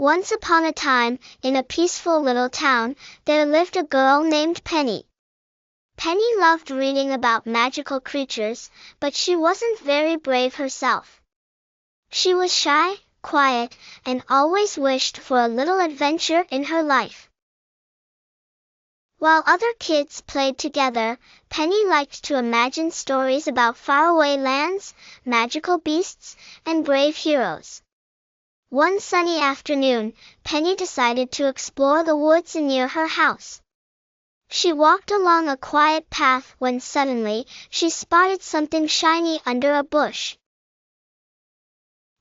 Once upon a time, in a peaceful little town, there lived a girl named Penny. Penny loved reading about magical creatures, but she wasn't very brave herself. She was shy, quiet, and always wished for a little adventure in her life. While other kids played together, Penny liked to imagine stories about faraway lands, magical beasts, and brave heroes. One sunny afternoon, Penny decided to explore the woods near her house. She walked along a quiet path when suddenly, she spotted something shiny under a bush.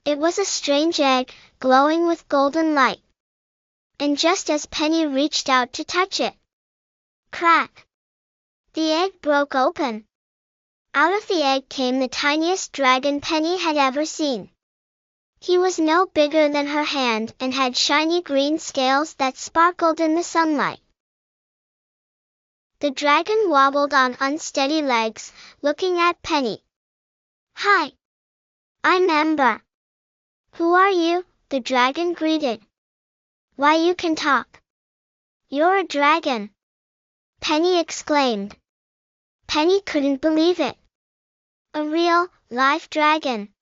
It was a strange egg, glowing with golden light. And just as Penny reached out to touch it, crack! The egg broke open. Out of the egg came the tiniest dragon Penny had ever seen. He was no bigger than her hand and had shiny green scales that sparkled in the sunlight. The dragon wobbled on unsteady legs, looking at Penny. "Hi! I'm Ember." "Who are you?" the dragon greeted. "Why, you can talk." "You're a dragon!" Penny exclaimed. Penny couldn't believe it. A real, live dragon.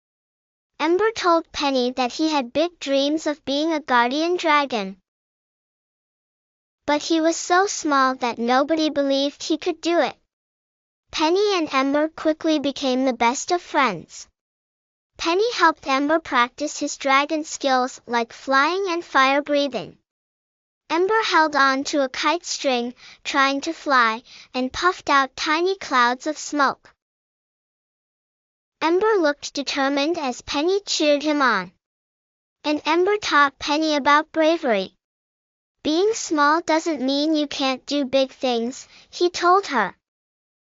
Ember told Penny that he had big dreams of being a guardian dragon. But he was so small that nobody believed he could do it. Penny and Ember quickly became the best of friends. Penny helped Ember practice his dragon skills like flying and fire breathing. Ember held on to a kite string, trying to fly, and puffed out tiny clouds of smoke. Ember looked determined as Penny cheered him on. And Ember taught Penny about bravery. "Being small doesn't mean you can't do big things," he told her.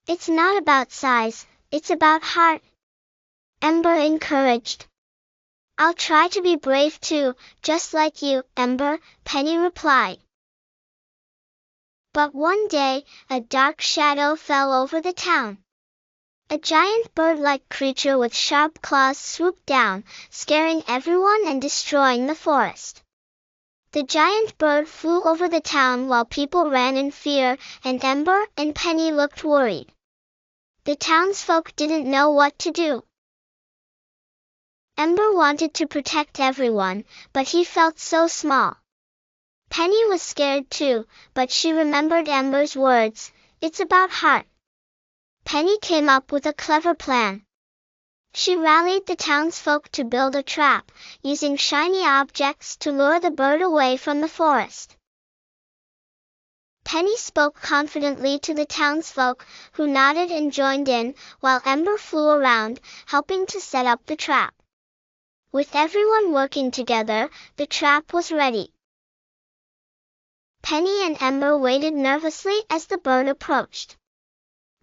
"It's not about size, it's about heart." Ember encouraged. "I'll try to be brave too, just like you, Ember," Penny replied. But one day, a dark shadow fell over the town. A giant bird-like creature with sharp claws swooped down, scaring everyone and destroying the forest. The giant bird flew over the town while people ran in fear, and Ember and Penny looked worried. The townsfolk didn't know what to do. Ember wanted to protect everyone, but he felt so small. Penny was scared too, but she remembered Ember's words, "It's about heart." Penny came up with a clever plan. She rallied the townsfolk to build a trap, using shiny objects to lure the bird away from the forest. Penny spoke confidently to the townsfolk, who nodded and joined in, while Ember flew around, helping to set up the trap. With everyone working together, the trap was ready. Penny and Ember waited nervously as the bird approached.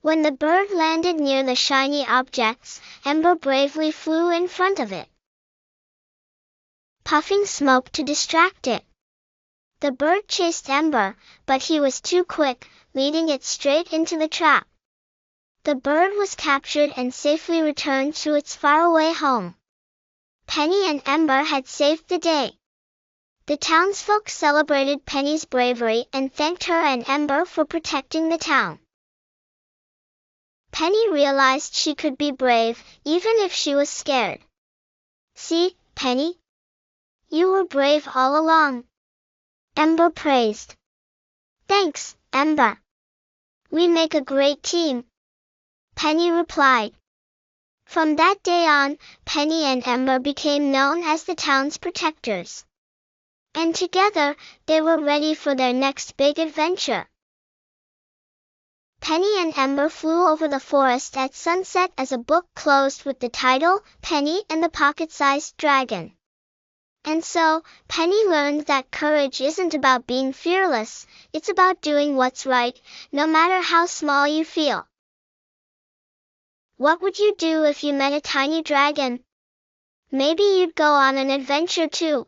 When the bird landed near the shiny objects, Ember bravely flew in front of it, puffing smoke to distract it. The bird chased Ember, but he was too quick, leading it straight into the trap. The bird was captured and safely returned to its faraway home. Penny and Ember had saved the day. The townsfolk celebrated Penny's bravery and thanked her and Ember for protecting the town. Penny realized she could be brave, even if she was scared. "See, Penny? You were brave all along," Ember praised. "Thanks, Ember. We make a great team," Penny replied. From that day on, Penny and Ember became known as the town's protectors. And together, they were ready for their next big adventure. Penny and Ember flew over the forest at sunset as a book closed with the title, Penny and the Pocket-Sized Dragon. And so, Penny learned that courage isn't about being fearless, it's about doing what's right, no matter how small you feel. What would you do if you met a tiny dragon? Maybe you'd go on an adventure too.